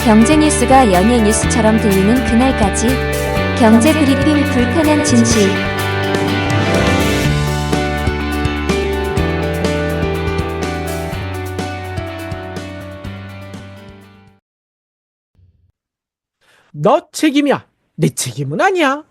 경제 뉴스가 연예 뉴스처럼 들리는 그날까지 경제 브리핑 불편한 진실. 너 책임이야. 내 책임은 아니야.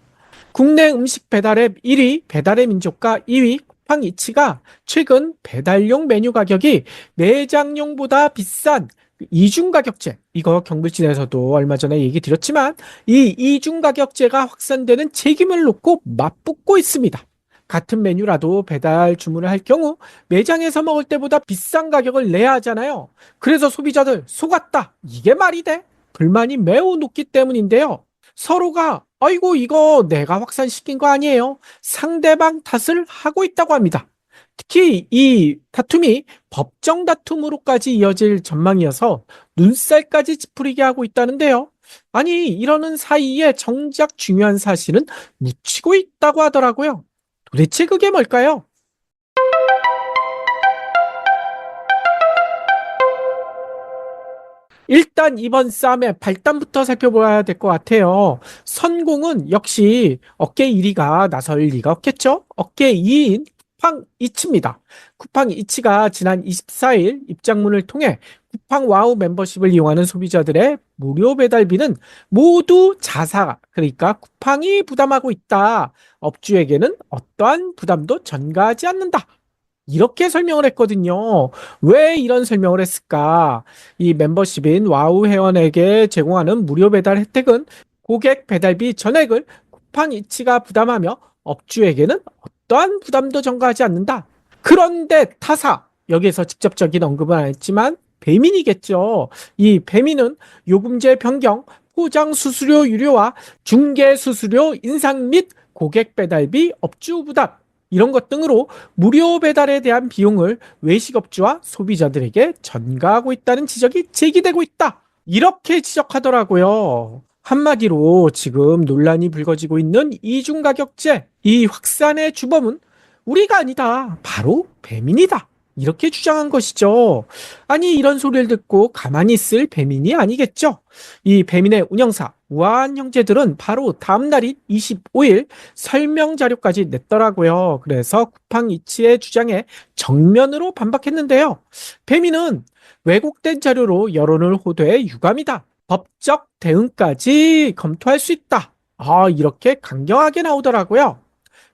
국내 음식 배달앱 1위 배달의 민족과 2위 쿠팡이츠가 최근 배달용 메뉴 가격이 매장용보다 비싼 이중가격제, 이거 경불진에서도 얼마 전에 얘기 드렸지만 이 이중가격제가 확산되는 책임을 놓고 맞붙고 있습니다. 같은 메뉴라도 배달 주문을 할 경우 매장에서 먹을 때보다 비싼 가격을 내야 하잖아요. 그래서 소비자들 속았다. 이게 말이 돼? 불만이 매우 높기 때문인데요. 서로가 아이고 이거 내가 확산시킨 거 아니에요, 상대방 탓을 하고 있다고 합니다. 특히 이 다툼이 법정 다툼으로까지 이어질 전망이어서 눈살까지 찌푸리게 하고 있다는데요. 아니 이러는 사이에 정작 중요한 사실은 묻히고 있다고 하더라고요. 도대체 그게 뭘까요? 일단 이번 싸움의 발단부터 살펴봐야 될 것 같아요. 선공은 역시 어깨 1위가 나설 리가 없겠죠? 어깨 2위인 쿠팡이츠입니다. 쿠팡이츠가 지난 24일 입장문을 통해 쿠팡 와우 멤버십을 이용하는 소비자들의 무료 배달비는 모두 자사, 그러니까 쿠팡이 부담하고 있다. 업주에게는 어떠한 부담도 전가하지 않는다. 이렇게 설명을 했거든요. 왜 이런 설명을 했을까? 이 멤버십인 와우 회원에게 제공하는 무료 배달 혜택은 고객 배달비 전액을 쿠팡이츠가 부담하며 업주에게는 어떠한 부담도 전가하지 않는다. 그런데 타사, 여기에서 직접적인 언급은 안 했지만 배민이겠죠. 이 배민은 요금제 변경, 포장 수수료 유료와 중개 수수료 인상 및 고객 배달비 업주 부담, 이런 것 등으로 무료 배달에 대한 비용을 외식업주와 소비자들에게 전가하고 있다는 지적이 제기되고 있다. 이렇게 지적하더라고요. 한마디로 지금 논란이 불거지고 있는 이중가격제, 이 확산의 주범은 우리가 아니다, 바로 배민이다. 이렇게 주장한 것이죠. 아니 이런 소리를 듣고 가만히 있을 배민이 아니겠죠. 이 배민의 운영사 우아한 형제들은 바로 다음 날인 25일 설명 자료까지 냈더라고요. 그래서 쿠팡이츠의 주장에 정면으로 반박했는데요. 배민은 왜곡된 자료로 여론을 호도해 유감이다. 법적 대응까지 검토할 수 있다. 이렇게 강경하게 나오더라고요.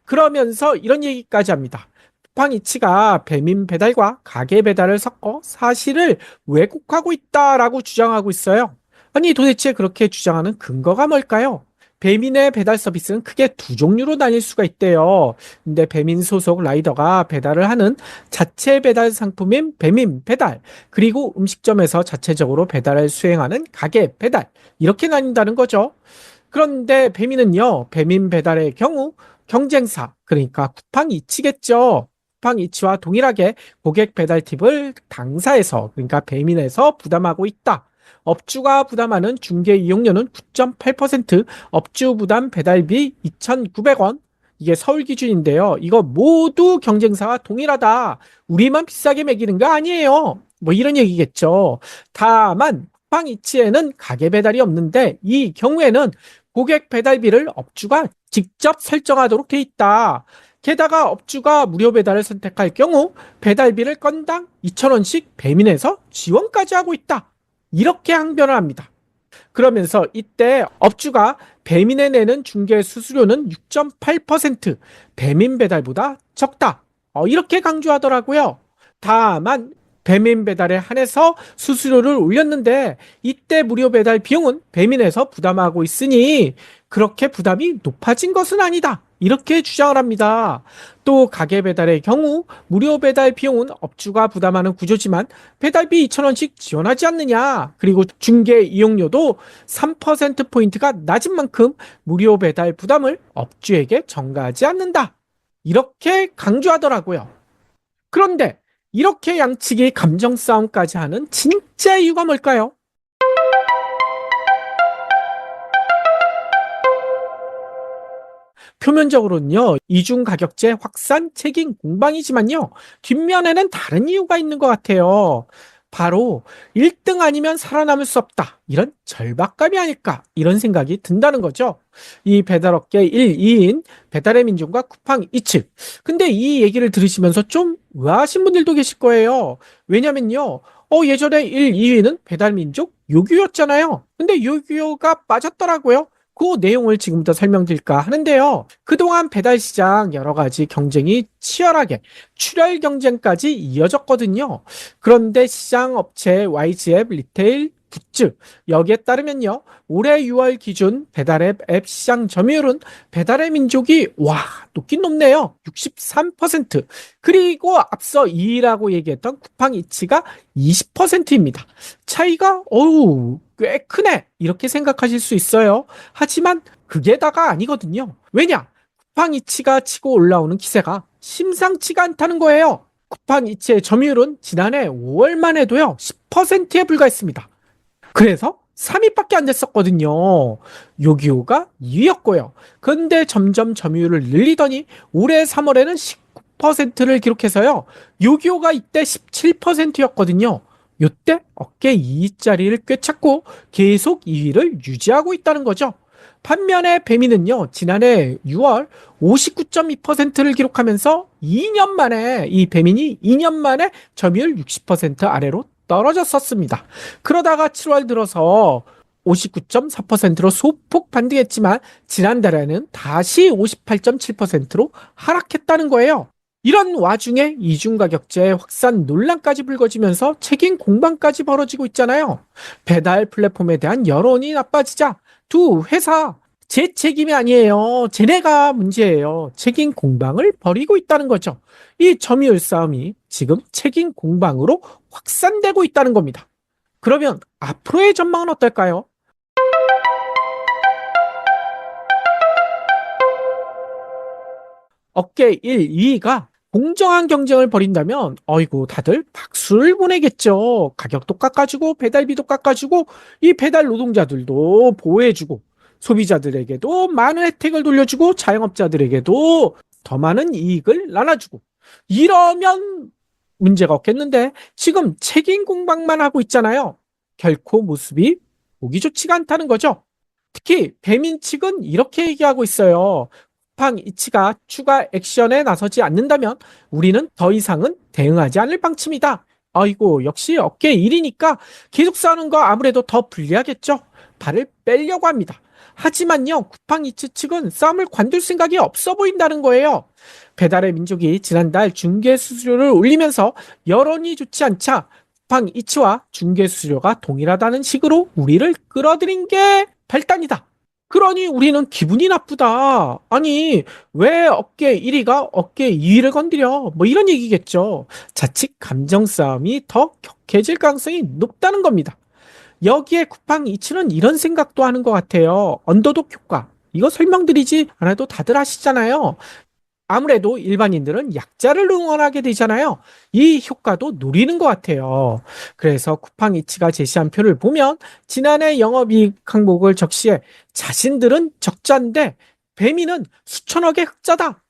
그러면서 이런 얘기까지 합니다. 쿠팡이츠가 배민 배달과 가게 배달을 섞어 사실을 왜곡하고 있다라고 주장하고 있어요. 아니 도대체 그렇게 주장하는 근거가 뭘까요? 배민의 배달 서비스는 크게 두 종류로 나뉠 수가 있대요. 근데 배민 소속 라이더가 배달을 하는 자체 배달 상품인 배민 배달, 그리고 음식점에서 자체적으로 배달을 수행하는 가게 배달, 이렇게 나뉜다는 거죠. 그런데 배민은요, 배민 배달의 경우 경쟁사, 그러니까 쿠팡이츠겠죠. 쿠팡이츠와 동일하게 고객 배달 팁을 당사에서, 그러니까 배민에서 부담하고 있다. 업주가 부담하는 중개 이용료는 9.8%, 업주 부담 배달비 2,900원. 이게 서울 기준인데요. 이거 모두 경쟁사와 동일하다. 우리만 비싸게 매기는 거 아니에요. 뭐 이런 얘기겠죠. 다만 쿠팡이츠에는 가게 배달이 없는데 이 경우에는 고객 배달비를 업주가 직접 설정하도록 돼 있다. 게다가 업주가 무료 배달을 선택할 경우 배달비를 건당 2,000원씩 배민에서 지원까지 하고 있다. 이렇게 항변을 합니다. 그러면서 이때 업주가 배민에 내는 중개 수수료는 6.8% 배민 배달보다 적다. 이렇게 강조하더라고요. 다만 배민 배달에 한해서 수수료를 올렸는데 이때 무료 배달 비용은 배민에서 부담하고 있으니 그렇게 부담이 높아진 것은 아니다. 이렇게 주장을 합니다. 또 가게 배달의 경우 무료 배달 비용은 업주가 부담하는 구조지만 배달비 2,000원씩 지원하지 않느냐. 그리고 중개 이용료도 3%포인트가 낮은 만큼 무료 배달 부담을 업주에게 전가하지 않는다. 이렇게 강조하더라고요. 그런데 이렇게 양측이 감정 싸움까지 하는 진짜 이유가 뭘까요? 표면적으로는요, 이중가격제 확산 책임 공방이지만요, 뒷면에는 다른 이유가 있는 것 같아요. 바로 1등 아니면 살아남을 수 없다. 이런 절박감이 아닐까. 이런 생각이 든다는 거죠. 이 배달업계 1, 2인 배달의 민족과 쿠팡 이츠. 근데 이 얘기를 들으시면서 좀 의아하신 분들도 계실 거예요. 왜냐면요. 예전에 1, 2위는 배달민족 요기요였잖아요. 근데 요기요가 빠졌더라고요. 그 내용을 지금부터 설명드릴까 하는데요. 그동안 배달 시장 여러 가지 경쟁이 치열하게 출혈 경쟁까지 이어졌거든요. 그런데 시장 업체 YG앱 리테일 굿즈 여기에 따르면요. 올해 6월 기준 배달앱 앱 시장 점유율은 배달의 민족이 높긴 높네요. 63%. 그리고 앞서 2위라고 얘기했던 쿠팡이츠가 20%입니다. 차이가 꽤 크네. 이렇게 생각하실 수 있어요. 하지만 그게 다가 아니거든요. 왜냐? 쿠팡이츠가 치고 올라오는 기세가 심상치가 않다는 거예요. 쿠팡이츠의 점유율은 지난해 5월만 해도요, 10%에 불과했습니다. 그래서 3위밖에 안 됐었거든요. 요기요가 2위였고요. 근데 점점 점유율을 늘리더니 올해 3월에는 19%를 기록해서요. 요기요가 이때 17%였거든요. 요때 어깨 2위짜리를 꿰찼고 계속 2위를 유지하고 있다는 거죠. 반면에 배미는요, 지난해 6월 59.2%를 기록하면서 2년 만에, 이 배민이 2년 만에 점유율 60% 아래로 떨어졌었습니다. 그러다가 7월 들어서 59.4%로 소폭 반등했지만 지난달에는 다시 58.7%로 하락했다는 거예요. 이런 와중에 이중가격제 확산 논란까지 불거지면서 책임 공방까지 벌어지고 있잖아요. 배달 플랫폼에 대한 여론이 나빠지자 두 회사 제 책임이 아니에요. 쟤네가 문제예요. 책임 공방을 벌이고 있다는 거죠. 이 점유율 싸움이 지금 책임 공방으로 확산되고 있다는 겁니다. 그러면 앞으로의 전망은 어떨까요? 업계 1, 2위가 공정한 경쟁을 벌인다면 다들 박수를 보내겠죠. 가격도 깎아주고 배달비도 깎아주고 이 배달 노동자들도 보호해주고 소비자들에게도 많은 혜택을 돌려주고 자영업자들에게도 더 많은 이익을 나눠주고 이러면 문제가 없겠는데 지금 책임 공방만 하고 있잖아요. 결코 모습이 보기 좋지가 않다는 거죠. 특히 배민 측은 이렇게 얘기하고 있어요. 쿠팡 이츠가 추가 액션에 나서지 않는다면 우리는 더 이상은 대응하지 않을 방침이다. 아이고, 역시 업계 일이니까 계속 싸우는 거 아무래도 더 불리하겠죠. 발을 빼려고 합니다. 하지만요, 쿠팡 이츠 측은 싸움을 관둘 생각이 없어 보인다는 거예요. 배달의 민족이 지난달 중개 수수료를 올리면서 여론이 좋지 않자 쿠팡 이츠와 중개 수수료가 동일하다는 식으로 우리를 끌어들인 게 발단이다. 그러니 우리는 기분이 나쁘다. 아니, 왜 어깨 1위가 어깨 2위를 건드려? 뭐 이런 얘기겠죠. 자칫 감정 싸움이 더 격해질 가능성이 높다는 겁니다. 여기에 쿠팡 이츠는 이런 생각도 하는 것 같아요. 언더독 효과. 이거 설명드리지 않아도 다들 아시잖아요. 아무래도 일반인들은 약자를 응원하게 되잖아요. 이 효과도 노리는 것 같아요. 그래서 쿠팡이츠가 제시한 표를 보면 지난해 영업이익 항목을 적시해 자신들은 적자인데 배미는 수천억의 흑자다.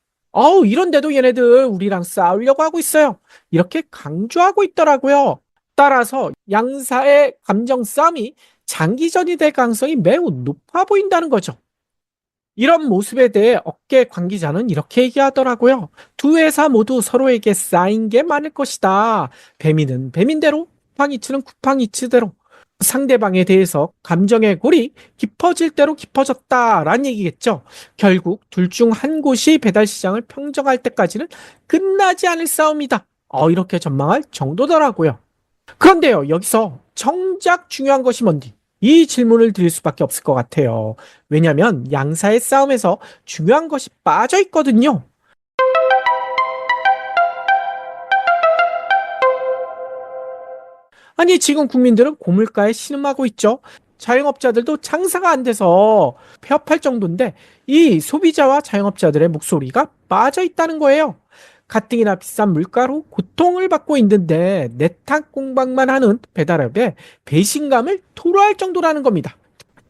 이런데도 얘네들 우리랑 싸우려고 하고 있어요. 이렇게 강조하고 있더라고요. 따라서 양사의 감정 싸움이 장기전이 될 가능성이 매우 높아 보인다는 거죠. 이런 모습에 대해 업계 관계자는 이렇게 얘기하더라고요. 두 회사 모두 서로에게 쌓인 게 많을 것이다. 배민은 배민대로, 쿠팡이츠는 쿠팡이츠대로 상대방에 대해서 감정의 골이 깊어질 대로 깊어졌다라는 얘기겠죠. 결국 둘 중 한 곳이 배달 시장을 평정할 때까지는 끝나지 않을 싸움이다. 이렇게 전망할 정도더라고요. 그런데요, 여기서 정작 중요한 것이 뭔지 이 질문을 드릴 수밖에 없을 것 같아요. 왜냐하면 양사의 싸움에서 중요한 것이 빠져 있거든요. 아니, 지금 국민들은 고물가에 신음하고 있죠. 자영업자들도 장사가 안 돼서 폐업할 정도인데 이 소비자와 자영업자들의 목소리가 빠져 있다는 거예요. 가뜩이나 비싼 물가로 고통을 받고 있는데 내탁 공방만 하는 배달업에 배신감을 토로할 정도라는 겁니다.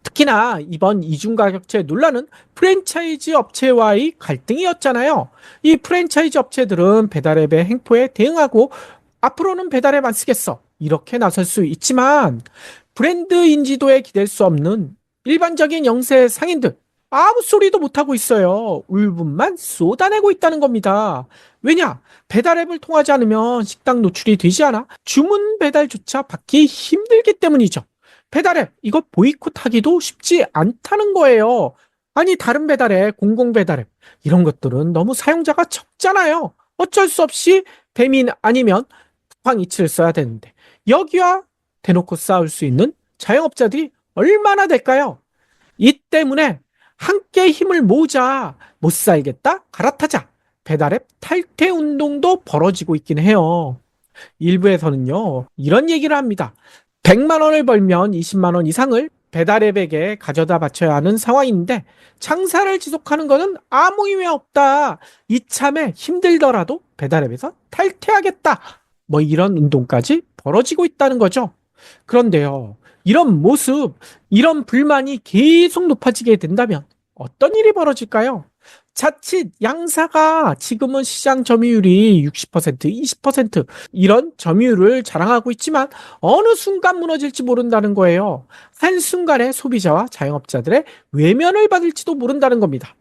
특히나 이번 이중가격제 논란은 프랜차이즈 업체와의 갈등이었잖아요. 이 프랜차이즈 업체들은 배달앱의 행포에 대응하고 앞으로는 배달앱 안 쓰겠어. 이렇게 나설 수 있지만 브랜드 인지도에 기댈 수 없는 일반적인 영세 상인들 아무 소리도 못하고 있어요. 울분만 쏟아내고 있다는 겁니다. 왜냐? 배달앱을 통하지 않으면 식당 노출이 되지 않아 주문 배달조차 받기 힘들기 때문이죠. 배달앱 이거 보이콧하기도 쉽지 않다는 거예요. 아니 다른 배달앱, 공공 배달앱 이런 것들은 너무 사용자가 적잖아요. 어쩔 수 없이 배민 아니면 쿠팡이츠를 써야 되는데 여기와 대놓고 싸울 수 있는 자영업자들이 얼마나 될까요? 이 때문에 함께 힘을 모으자, 못 살겠다, 갈아타자. 배달앱 탈퇴 운동도 벌어지고 있긴 해요. 일부에서는요, 이런 얘기를 합니다. 100만 원을 벌면 20만 원 이상을 배달앱에게 가져다 바쳐야 하는 상황인데 장사를 지속하는 것은 아무 의미 없다. 이참에 힘들더라도 배달앱에서 탈퇴하겠다. 뭐 이런 운동까지 벌어지고 있다는 거죠. 그런데요, 이런 모습, 이런 불만이 계속 높아지게 된다면 어떤 일이 벌어질까요? 자칫 양사가 지금은 시장 점유율이 60%, 20% 이런 점유율을 자랑하고 있지만 어느 순간 무너질지 모른다는 거예요. 한순간에 소비자와 자영업자들의 외면을 받을지도 모른다는 겁니다.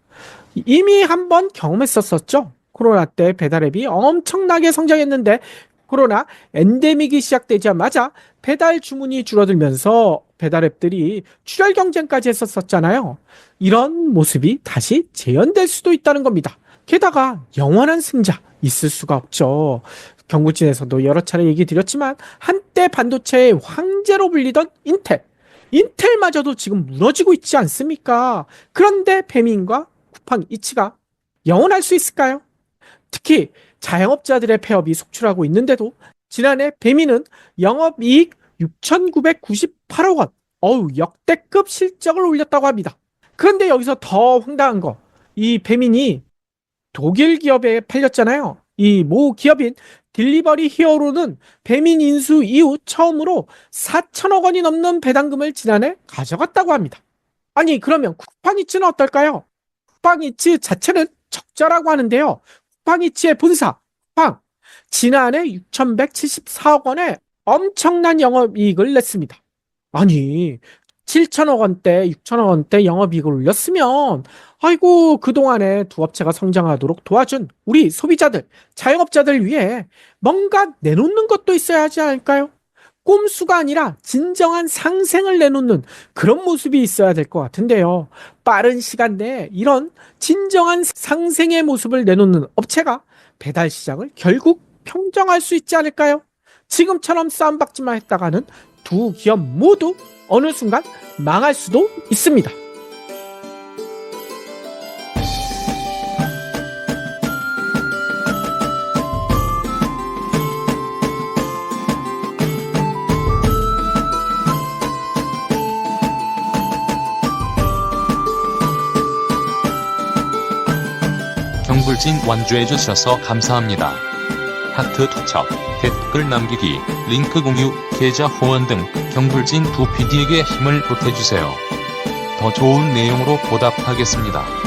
이미 한번 경험했었죠. 코로나 때 배달앱이 엄청나게 성장했는데 코로나 엔데믹이 시작되자마자 배달 주문이 줄어들면서 배달앱들이 출혈 경쟁까지 했었잖아요. 이런 모습이 다시 재현될 수도 있다는 겁니다. 게다가 영원한 승자 있을 수가 없죠. 경구진에서도 여러 차례 얘기 드렸지만 한때 반도체의 황제로 불리던 인텔. 인텔마저도 지금 무너지고 있지 않습니까? 그런데 배민과 쿠팡이츠가 영원할 수 있을까요? 특히 자영업자들의 폐업이 속출하고 있는데도 지난해 배민은 영업이익 6,998억 원, 역대급 실적을 올렸다고 합니다. 그런데 여기서 더 황당한 거, 이 배민이 독일 기업에 팔렸잖아요. 이 모 기업인 딜리버리 히어로는 배민 인수 이후 처음으로 4천억 원이 넘는 배당금을 지난해 가져갔다고 합니다. 아니 그러면 쿠팡이츠는 어떨까요? 쿠팡이츠 자체는 적자라고 하는데요. 쿠팡이츠의 본사, 쿠팡, 지난해 6,174억 원의 엄청난 영업이익을 냈습니다. 아니, 7천억 원대, 6천억 원대 영업이익을 올렸으면, 아이고, 그동안에 두 업체가 성장하도록 도와준 우리 소비자들, 자영업자들 위해 뭔가 내놓는 것도 있어야 하지 않을까요? 꼼수가 아니라 진정한 상생을 내놓는 그런 모습이 있어야 될 것 같은데요. 빠른 시간 내에 이런 진정한 상생의 모습을 내놓는 업체가 배달 시장을 결국 평정할 수 있지 않을까요? 지금처럼 싸움박지만 했다가는 두 기업 모두 어느 순간 망할 수도 있습니다. 경불진 완주해주셔서 감사합니다. 하트 투척, 댓글 남기기, 링크 공유, 계좌 후원 등 경불진 두 PD에게 힘을 보태주세요. 더 좋은 내용으로 보답하겠습니다.